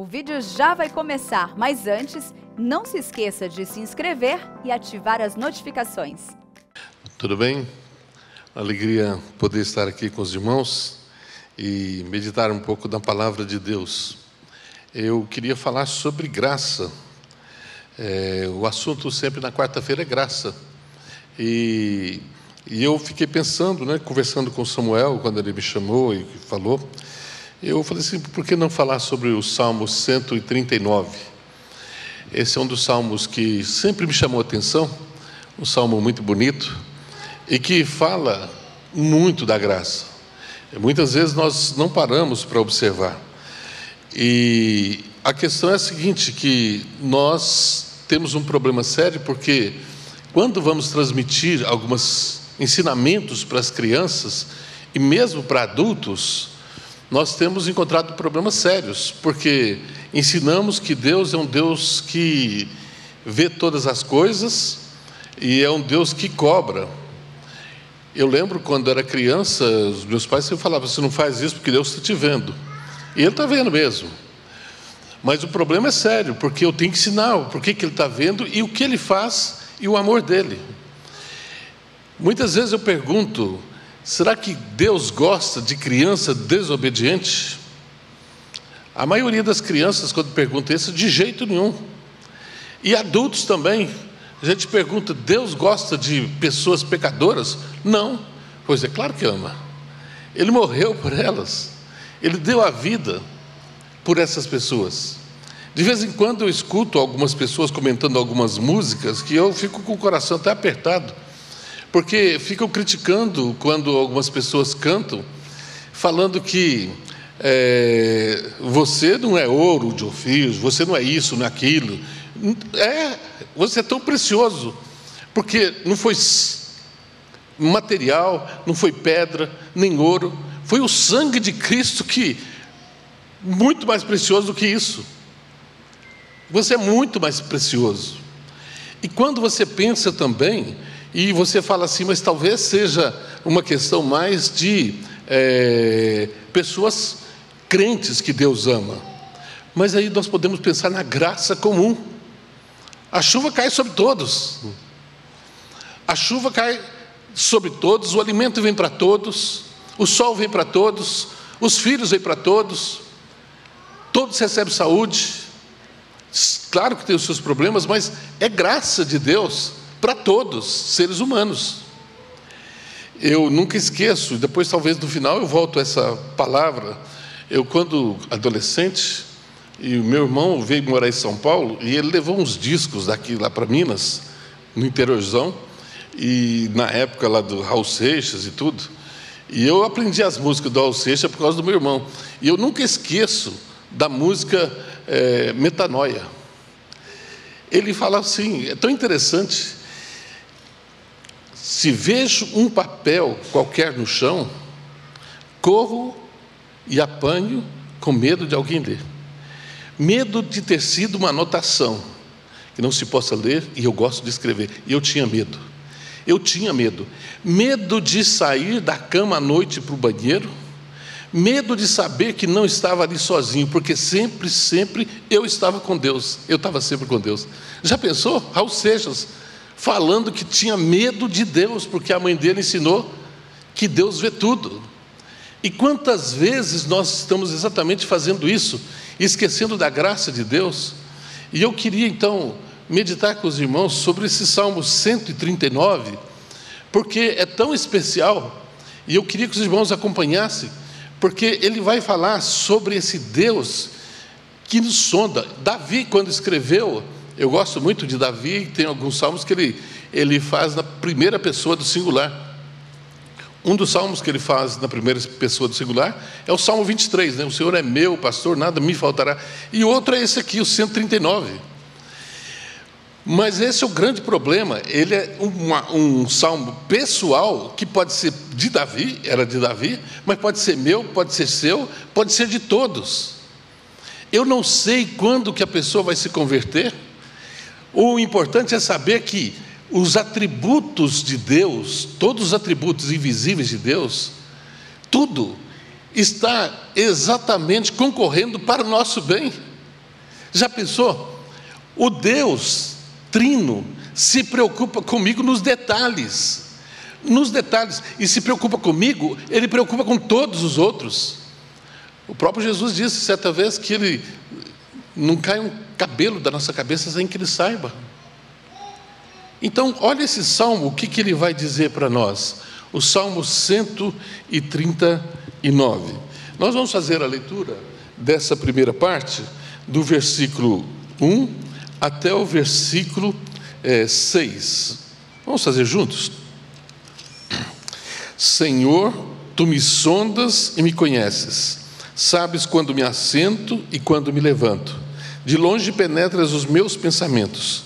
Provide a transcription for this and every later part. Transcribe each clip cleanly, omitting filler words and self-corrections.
O vídeo já vai começar, mas antes, não se esqueça de se inscrever e ativar as notificações. Tudo bem? Alegria poder estar aqui com os irmãos e meditar um pouco da palavra de Deus. Eu queria falar sobre graça. O assunto sempre na quarta-feira é graça. E eu fiquei pensando, conversando com Samuel, quando ele me chamou e falou, eu falei assim, por que não falar sobre o Salmo 139? Esse é um dos salmos que sempre me chamou a atenção, um salmo muito bonito, e que fala muito da graça. Muitas vezes nós não paramos para observar. E a questão é a seguinte, que nós temos um problema sério, porque quando vamos transmitir alguns ensinamentos para as crianças, e mesmo para adultos, nós temos encontrado problemas sérios, porque ensinamos que Deus é um Deus que vê todas as coisas, e é um Deus que cobra. Eu lembro quando era criança, os meus pais sempre falavam, você não faz isso porque Deus está te vendo. E Ele está vendo mesmo. Mas o problema é sério, porque eu tenho que ensinar por que Ele está vendo e o que Ele faz e o amor dEle. Muitas vezes eu pergunto, será que Deus gosta de criança desobediente? A maioria das crianças, quando pergunta isso, de jeito nenhum. E adultos também. A gente pergunta, Deus gosta de pessoas pecadoras? Não. Pois é, claro que ama. Ele morreu por elas. Ele deu a vida por essas pessoas. De vez em quando eu escuto algumas pessoas comentando algumas músicas que eu fico com o coração até apertado, porque ficam criticando quando algumas pessoas cantam, falando que você não é ouro de Ofir, você não é isso, não é aquilo. Você é tão precioso, porque não foi material, não foi pedra, nem ouro, foi o sangue de Cristo que muito mais precioso do que isso. Você é muito mais precioso. E quando você pensa também, e você fala assim, mas talvez seja uma questão mais de pessoas crentes que Deus ama. Mas aí nós podemos pensar na graça comum. A chuva cai sobre todos. A chuva cai sobre todos, o alimento vem para todos, o sol vem para todos, os filhos vêm para todos, todos recebem saúde. Claro que tem os seus problemas, mas é graça de Deus para todos, seres humanos. Eu nunca esqueço, depois talvez no final eu volto a essa palavra. Eu quando adolescente, e o meu irmão veio morar em São Paulo, e ele levou uns discos daqui lá para Minas, no interiorzão, e na época lá do Raul Seixas e tudo, e eu aprendi as músicas do Raul Seixas por causa do meu irmão, e eu nunca esqueço da música Metanoia. Ele fala assim, é tão interessante, se vejo um papel qualquer no chão, corro e apanho com medo de alguém ler. Medo de ter sido uma anotação que não se possa ler, e eu gosto de escrever. E eu tinha medo. Eu tinha medo. Medo de sair da cama à noite para o banheiro. Medo de saber que não estava ali sozinho, porque sempre eu estava com Deus. Eu estava sempre com Deus. Já pensou? Raul Seixas falando que tinha medo de Deus, porque a mãe dele ensinou que Deus vê tudo. E quantas vezes nós estamos exatamente fazendo isso, esquecendo da graça de Deus? E eu queria então meditar com os irmãos sobre esse Salmo 139, porque é tão especial, e eu queria que os irmãos acompanhassem, porque ele vai falar sobre esse Deus que nos sonda. Davi, quando escreveu, eu gosto muito de Davi, tem alguns salmos que ele faz na primeira pessoa do singular. Um dos salmos que ele faz na primeira pessoa do singular é o Salmo 23, O Senhor é meu pastor, nada me faltará. E outro é esse aqui, o 139. Mas esse é o grande problema. Ele é um salmo pessoal, que pode ser de Davi, era de Davi, mas pode ser meu, pode ser seu, pode ser de todos. Eu não sei quando que a pessoa vai se converter. O importante é saber que os atributos de Deus, todos os atributos invisíveis de Deus, tudo está exatamente concorrendo para o nosso bem. Já pensou? O Deus Trino se preocupa comigo nos detalhes. Nos detalhes. E se preocupa comigo, Ele preocupa com todos os outros. O próprio Jesus disse certa vez que Ele não cai um cabelo da nossa cabeça sem que Ele saiba. Então, olha esse salmo, o que Ele vai dizer para nós? O Salmo 139. Nós vamos fazer a leitura dessa primeira parte, do versículo 1 até o versículo 6. Vamos fazer juntos? Senhor, Tu me sondas e me conheces. Sabes quando me assento e quando me levanto. De longe penetras os meus pensamentos.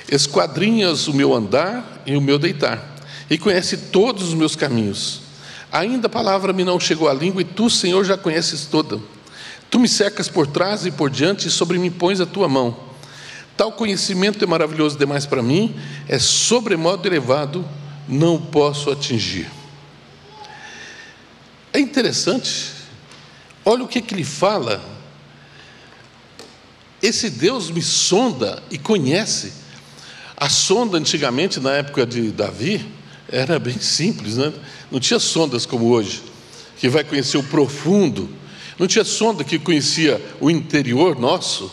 Esquadrinhas o meu andar e o meu deitar. E conhece todos os meus caminhos. Ainda a palavra me não chegou à língua, e Tu, Senhor, já conheces toda. Tu me cercas por trás e por diante, e sobre mim pões a Tua mão. Tal conhecimento é maravilhoso demais para mim, é sobremodo elevado, não posso atingir. É interessante, olha o que Ele fala. Esse Deus me sonda e conhece. A sonda antigamente, na época de Davi, era bem simples, né? Não tinha sondas como hoje, que vai conhecer o profundo. Não tinha sonda que conhecia o interior nosso.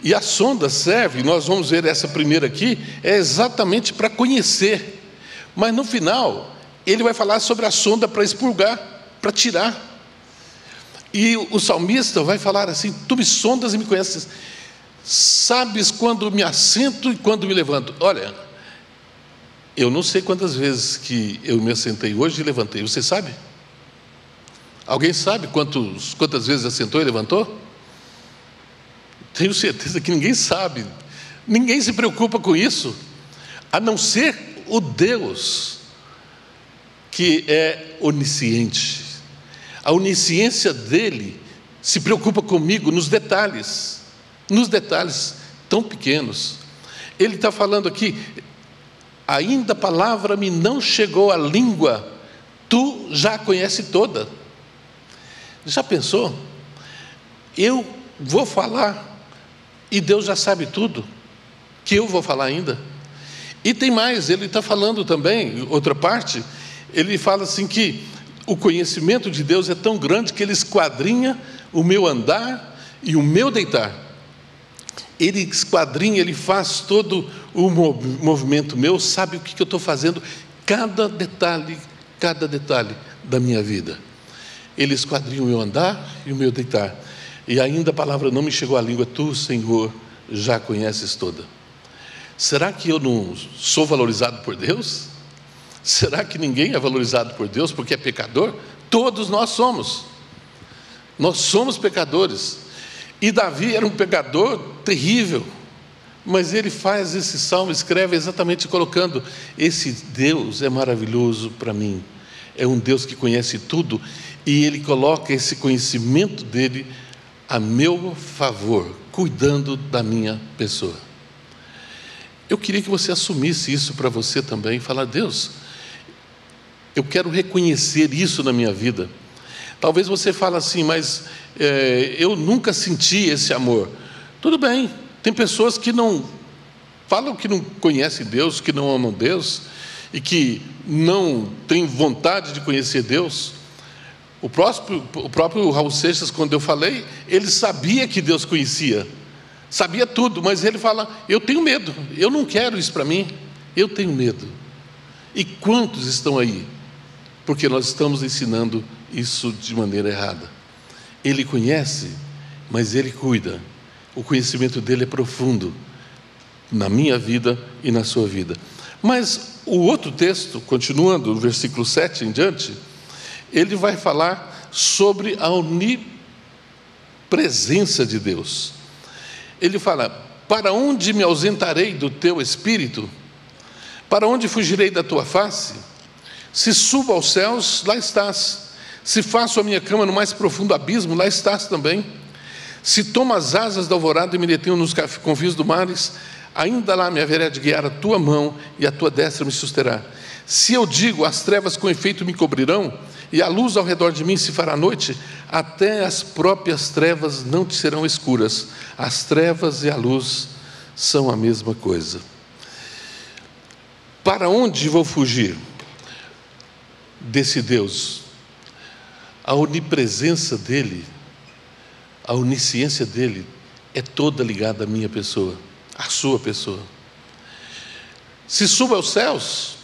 E a sonda serve, nós vamos ver essa primeira aqui, é exatamente para conhecer. Mas no final, ele vai falar sobre a sonda para expurgar, para tirar. E o salmista vai falar assim: Tu me sondas e me conheces. Sabes quando me assento e quando me levanto. Olha, eu não sei quantas vezes que eu me assentei hoje e levantei. Você sabe? Alguém sabe quantas vezes assentou e levantou? Tenho certeza que ninguém sabe. Ninguém se preocupa com isso, a não ser o Deus que é onisciente. A onisciência dele se preocupa comigo nos detalhes tão pequenos. Ele está falando aqui: ainda a palavra me não chegou à língua, Tu já a conhece toda. Já pensou? Eu vou falar e Deus já sabe tudo que eu vou falar ainda. E tem mais, ele está falando também, outra parte, ele fala assim que o conhecimento de Deus é tão grande que Ele esquadrinha o meu andar e o meu deitar. Ele esquadrinha, Ele faz todo o movimento meu, sabe o que eu estou fazendo, cada detalhe da minha vida. Ele esquadrinha o meu andar e o meu deitar. E ainda a palavra não me chegou à língua, Tu, Senhor, já conheces toda. Será que eu não sou valorizado por Deus? Será que ninguém é valorizado por Deus porque é pecador? Todos nós somos. Nós somos pecadores. E Davi era um pecador terrível. Mas ele faz esse salmo, escreve exatamente colocando: esse Deus é maravilhoso para mim. É um Deus que conhece tudo. E Ele coloca esse conhecimento dEle a meu favor, cuidando da minha pessoa. Eu queria que você assumisse isso para você também, e falar: Deus, eu quero reconhecer isso na minha vida. Talvez você fale assim: mas eu nunca senti esse amor. Tudo bem, tem pessoas que não falam que não conhecem Deus, que não amam Deus, e que não têm vontade de conhecer Deus. O próprio Raul Seixas, quando eu falei, ele sabia que Deus conhecia, sabia tudo, mas ele fala: eu tenho medo, eu não quero isso para mim, eu tenho medo. E quantos estão aí? Porque nós estamos ensinando isso de maneira errada. Ele conhece, mas Ele cuida. O conhecimento dele é profundo na minha vida e na sua vida. Mas o outro texto, continuando, no versículo 7 em diante, ele vai falar sobre a onipresença de Deus. Ele fala: para onde me ausentarei do teu espírito? Para onde fugirei da tua face? Se subo aos céus, lá estás. Se faço a minha cama no mais profundo abismo, lá estás também. Se tomo as asas da alvorada e me detenho nos confins do mares, ainda lá me haverá de guiar a tua mão e a tua destra me susterá. Se eu digo: as trevas com efeito me cobrirão, e a luz ao redor de mim se fará noite, até as próprias trevas não te serão escuras. As trevas e a luz são a mesma coisa. Para onde vou fugir desse Deus? A onipresença dele, a onisciência dele é toda ligada à minha pessoa, à sua pessoa. Se subo aos céus,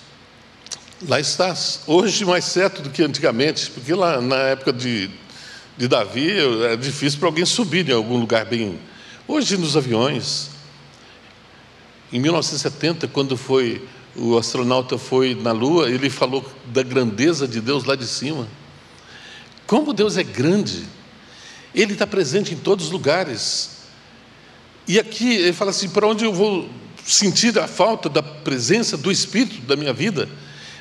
lá estás. Hoje mais certo do que antigamente, porque lá na época de Davi era difícil para alguém subir em algum lugar bem. Hoje nos aviões, em 1970, quando o astronauta foi na Lua, ele falou da grandeza de Deus lá de cima. Como Deus é grande, Ele está presente em todos os lugares. E aqui ele fala assim: para onde eu vou sentir a falta da presença do Espírito da minha vida?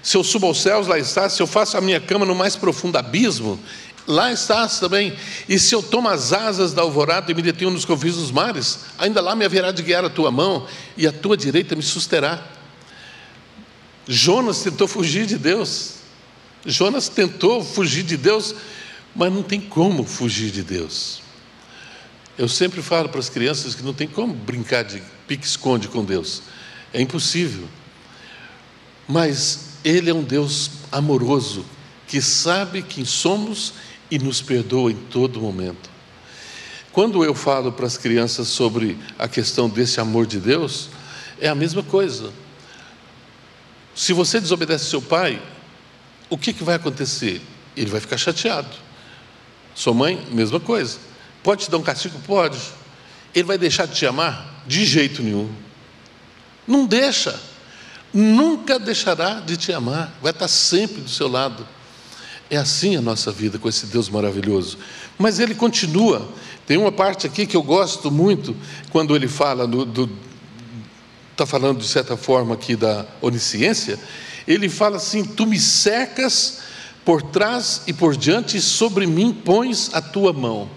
Se eu subo aos céus, lá estás. Se eu faço a minha cama no mais profundo abismo, lá estás também. E se eu tomo as asas da alvorada e me detenho nos confins dos mares, ainda lá me haverá de guiar a tua mão, e a tua direita me susterá. Jonas tentou fugir de Deus. Jonas tentou fugir de Deus, mas não tem como fugir de Deus. Eu sempre falo para as crianças que não tem como brincar de pique-esconde com Deus. É impossível. Mas Ele é um Deus amoroso, que sabe quem somos e nos perdoa em todo momento. Quando eu falo para as crianças sobre a questão desse amor de Deus, é a mesma coisa. Se você desobedece seu pai, o que vai acontecer? Ele vai ficar chateado. Sua mãe, mesma coisa. Pode te dar um castigo? Pode. Ele vai deixar de te amar? De jeito nenhum. Não deixa. Nunca deixará de te amar. Vai estar sempre do seu lado. É assim a nossa vida com esse Deus maravilhoso. Mas Ele continua. Tem uma parte aqui que eu gosto muito, quando Ele fala está falando de certa forma aqui da onisciência. Ele fala assim: tu me cercas por trás e por diante, e sobre mim pões a tua mão.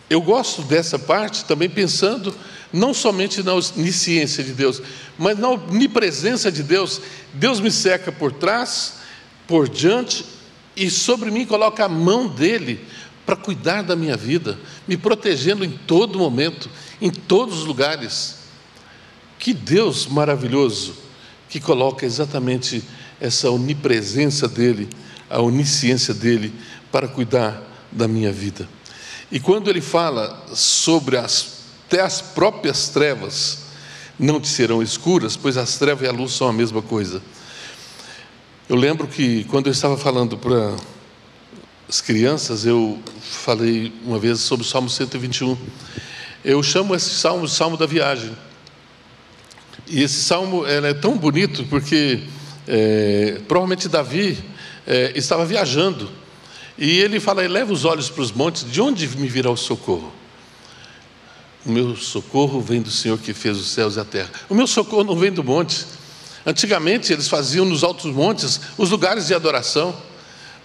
Eu gosto dessa parte também pensando não somente na onisciência de Deus, mas na onipresença de Deus. Deus me cerca por trás, por diante, e sobre mim coloca a mão dele para cuidar da minha vida, me protegendo em todo momento, em todos os lugares. Que Deus maravilhoso, que coloca exatamente essa onipresença dele, a onisciência dele, para cuidar da minha vida. E quando ele fala sobre até as próprias trevas não te serão escuras, pois as trevas e a luz são a mesma coisa. Eu lembro que quando eu estava falando para as crianças, eu falei uma vez sobre o Salmo 121. Eu chamo esse salmo de Salmo da Viagem. E esse salmo é tão bonito porque provavelmente Davi estava viajando. E ele fala: eleva os olhos para os montes, de onde me virá o socorro? O meu socorro vem do Senhor que fez os céus e a terra. O meu socorro não vem do monte. Antigamente eles faziam nos altos montes os lugares de adoração.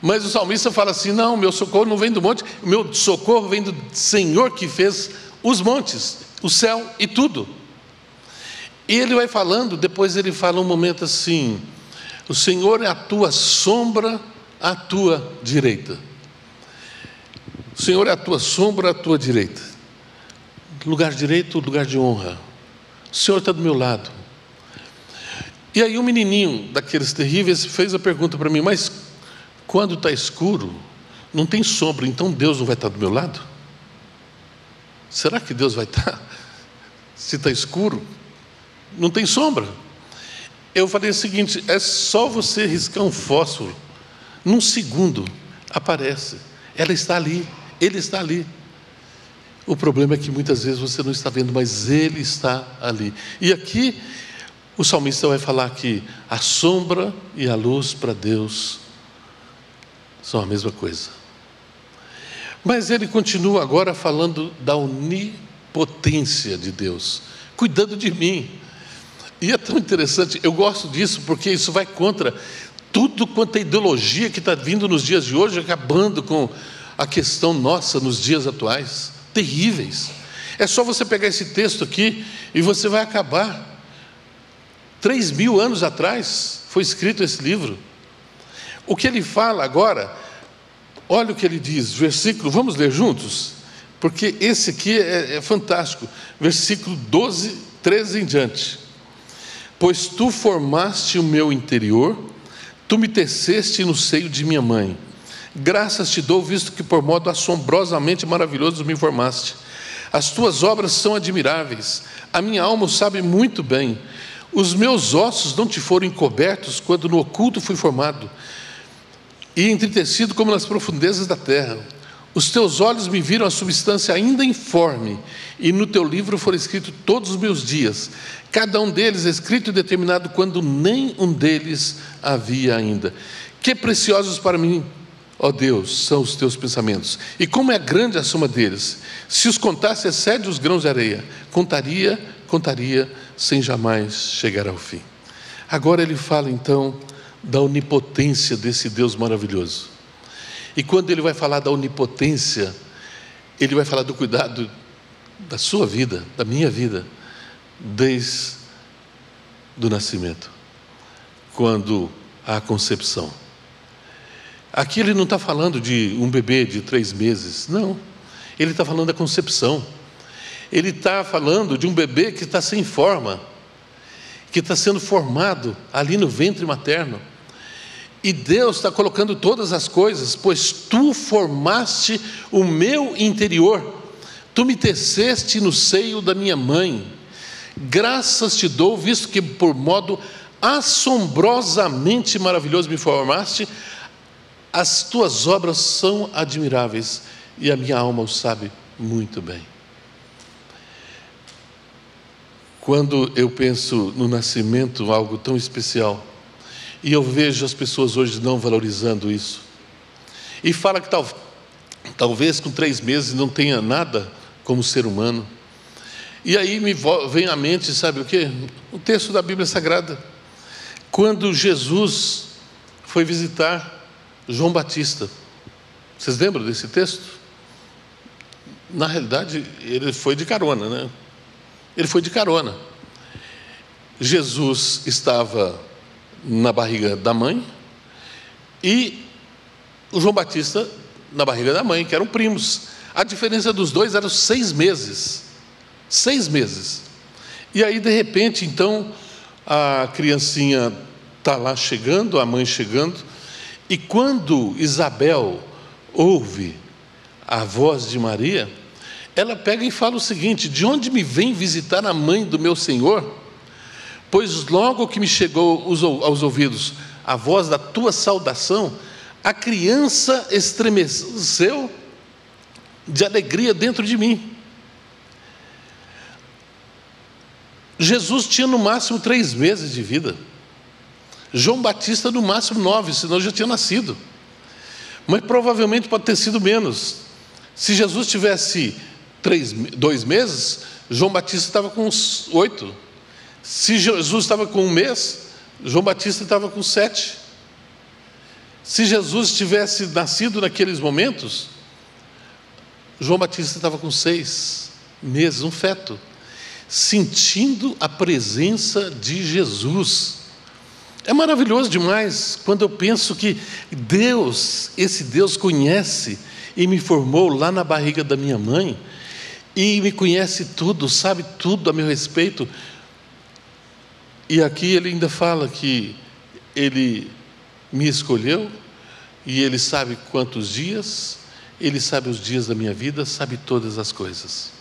Mas o salmista fala assim: não, o meu socorro não vem do monte, o meu socorro vem do Senhor que fez os montes, o céu e tudo. E ele vai falando, depois ele fala um momento assim: o Senhor é a tua sombra à tua direita. O Senhor é a tua sombra à tua direita. Lugar direito, lugar de honra. O Senhor está do meu lado. E aí um menininho daqueles terríveis fez a pergunta para mim: mas quando está escuro, não tem sombra, então Deus não vai estar do meu lado? Será que Deus vai estar? Se está escuro, não tem sombra. Eu falei o seguinte: é só você riscar um fósforo, num segundo aparece, ela está ali, ele está ali. O problema é que muitas vezes você não está vendo, mas ele está ali. E aqui o salmista vai falar que a sombra e a luz para Deus são a mesma coisa. Mas ele continua agora falando da onipotência de Deus, cuidando de mim. E é tão interessante, eu gosto disso, porque isso vai contra tudo quanto é ideologia que está vindo nos dias de hoje, acabando com a questão nossa nos dias atuais, terríveis. É só você pegar esse texto aqui e você vai acabar. 3.000 anos atrás foi escrito esse livro. O que ele fala agora, olha o que ele diz, versículo, vamos ler juntos? Porque esse aqui é fantástico. Versículo 12, 13 em diante. Pois tu formaste o meu interior, tu me teceste no seio de minha mãe. Graças te dou, visto que por modo assombrosamente maravilhoso me formaste. As tuas obras são admiráveis, a minha alma o sabe muito bem. Os meus ossos não te foram encobertos quando no oculto fui formado, e entretecido como nas profundezas da terra. Os teus olhos me viram a substância ainda informe, e no teu livro foram escritos todos os meus dias, cada um deles escrito e determinado quando nem um deles havia ainda. Que preciosos para mim, ó Deus, são os teus pensamentos, e como é grande a soma deles. Se os contasse, excede os grãos de areia. Contaria, sem jamais chegar ao fim. Agora ele fala então da onipotência desse Deus maravilhoso. E quando ele vai falar da onipotência, ele vai falar do cuidado da sua vida, da minha vida, desde o nascimento, quando há concepção. Aqui ele não está falando de um bebê de 3 meses, não. Ele está falando da concepção. Ele está falando de um bebê que está sem forma, que está sendo formado ali no ventre materno. E Deus está colocando todas as coisas, pois tu formaste o meu interior, tu me teceste no seio da minha mãe. Graças te dou, visto que por modo assombrosamente maravilhoso me formaste. As tuas obras são admiráveis, e a minha alma o sabe muito bem. Quando eu penso no nascimento, algo tão especial, e eu vejo as pessoas hoje não valorizando isso, e fala que talvez com 3 meses não tenha nada como ser humano, e aí me vem à mente, sabe o quê? O texto da Bíblia Sagrada, quando Jesus foi visitar João Batista. Vocês lembram desse texto? Na realidade, ele foi de carona, né? Ele foi de carona. Jesus estava na barriga da mãe e o João Batista na barriga da mãe, que eram primos. A diferença dos dois era 6 meses. 6 meses. E aí, de repente, então, a criancinha está lá chegando, a mãe chegando, e quando Isabel ouve a voz de Maria, ela pega e fala o seguinte: de onde me vem visitar a mãe do meu Senhor? Pois logo que me chegou aos ouvidos a voz da tua saudação, a criança estremeceu de alegria dentro de mim. Jesus tinha no máximo 3 meses de vida. João Batista no máximo 9, senão já tinha nascido. Mas provavelmente pode ter sido menos. Se Jesus tivesse 2 meses, João Batista estava com uns 8. Se Jesus estava com 1 mês, João Batista estava com 7. Se Jesus tivesse nascido naqueles momentos, João Batista estava com 6 meses, um feto, sentindo a presença de Jesus. É maravilhoso demais quando eu penso que Deus, esse Deus conhece e me formou lá na barriga da minha mãe, e me conhece tudo, sabe tudo a meu respeito. E aqui ele ainda fala que ele me escolheu, e ele sabe quantos dias, ele sabe os dias da minha vida, sabe todas as coisas.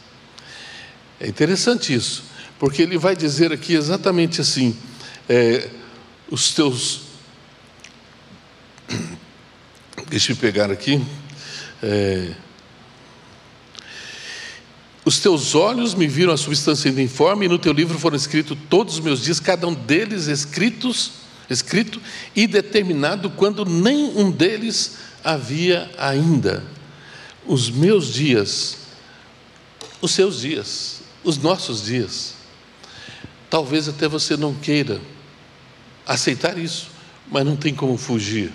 É interessante isso, porque ele vai dizer aqui exatamente assim, os teus... Deixa eu pegar aqui. Os teus olhos me viram a substância ainda informe, e no teu livro foram escritos todos os meus dias, cada um deles escrito e determinado quando nem um deles havia ainda. Os meus dias, os seus dias, os nossos dias. Talvez até você não queira aceitar isso, mas não tem como fugir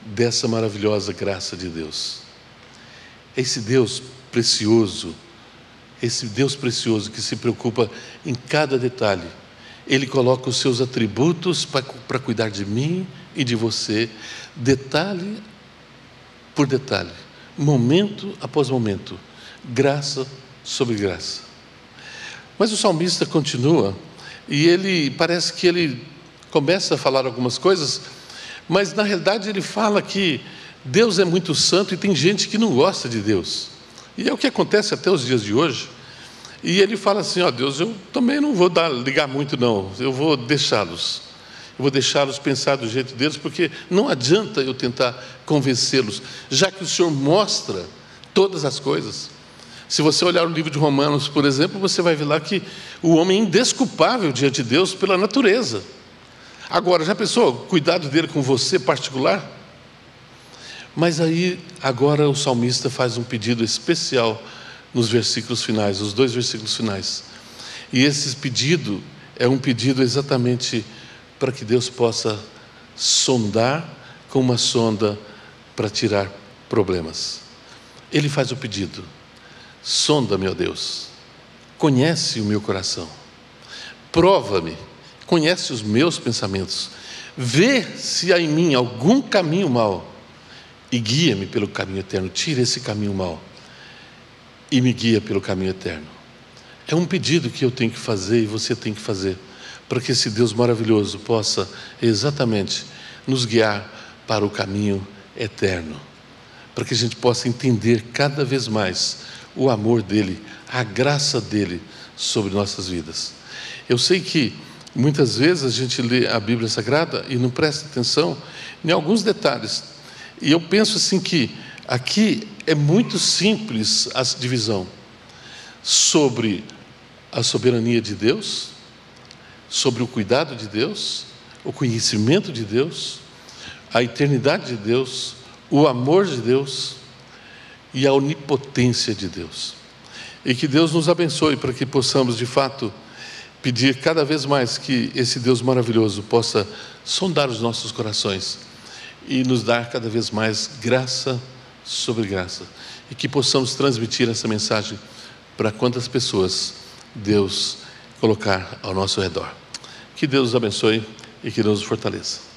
dessa maravilhosa graça de Deus. Esse Deus precioso, que se preocupa em cada detalhe, Ele coloca os seus atributos para cuidar de mim e de você, detalhe por detalhe, momento após momento, graça sobre graça. Mas o salmista continua, e parece que ele começa a falar algumas coisas, mas na realidade ele fala que Deus é muito santo e tem gente que não gosta de Deus. E é o que acontece até os dias de hoje. E ele fala assim: ó Deus, eu também não vou ligar muito não, eu vou deixá-los. Eu vou deixá-los pensar do jeito deles, porque não adianta eu tentar convencê-los, já que o Senhor mostra todas as coisas. Se você olhar o livro de Romanos, por exemplo, você vai ver lá que o homem é indesculpável diante de Deus pela natureza. Agora, já pensou o cuidado dele com você particular? Mas aí, agora o salmista faz um pedido especial nos versículos finais, os 2 versículos finais. E esse pedido é um pedido exatamente para que Deus possa sondar com uma sonda para tirar problemas. Ele faz o pedido: sonda-me, ó Deus, conhece o meu coração, prova-me, conhece os meus pensamentos, vê se há em mim algum caminho mau e guia-me pelo caminho eterno. Tira esse caminho mau e me guia pelo caminho eterno. É um pedido que eu tenho que fazer e você tem que fazer, para que esse Deus maravilhoso possa exatamente nos guiar para o caminho eterno, para que a gente possa entender cada vez mais o amor dele, a graça dele sobre nossas vidas. Eu sei que muitas vezes a gente lê a Bíblia Sagrada e não presta atenção em alguns detalhes, e eu penso assim que aqui é muito simples a divisão sobre a soberania de Deus, sobre o cuidado de Deus, o conhecimento de Deus, a eternidade de Deus, o amor de Deus e a onipotência de Deus. E que Deus nos abençoe para que possamos de fato pedir cada vez mais que esse Deus maravilhoso possa sondar os nossos corações e nos dar cada vez mais graça sobre graça, e que possamos transmitir essa mensagem para quantas pessoas Deus colocar ao nosso redor. Que Deus nos abençoe e que Deus nos fortaleça.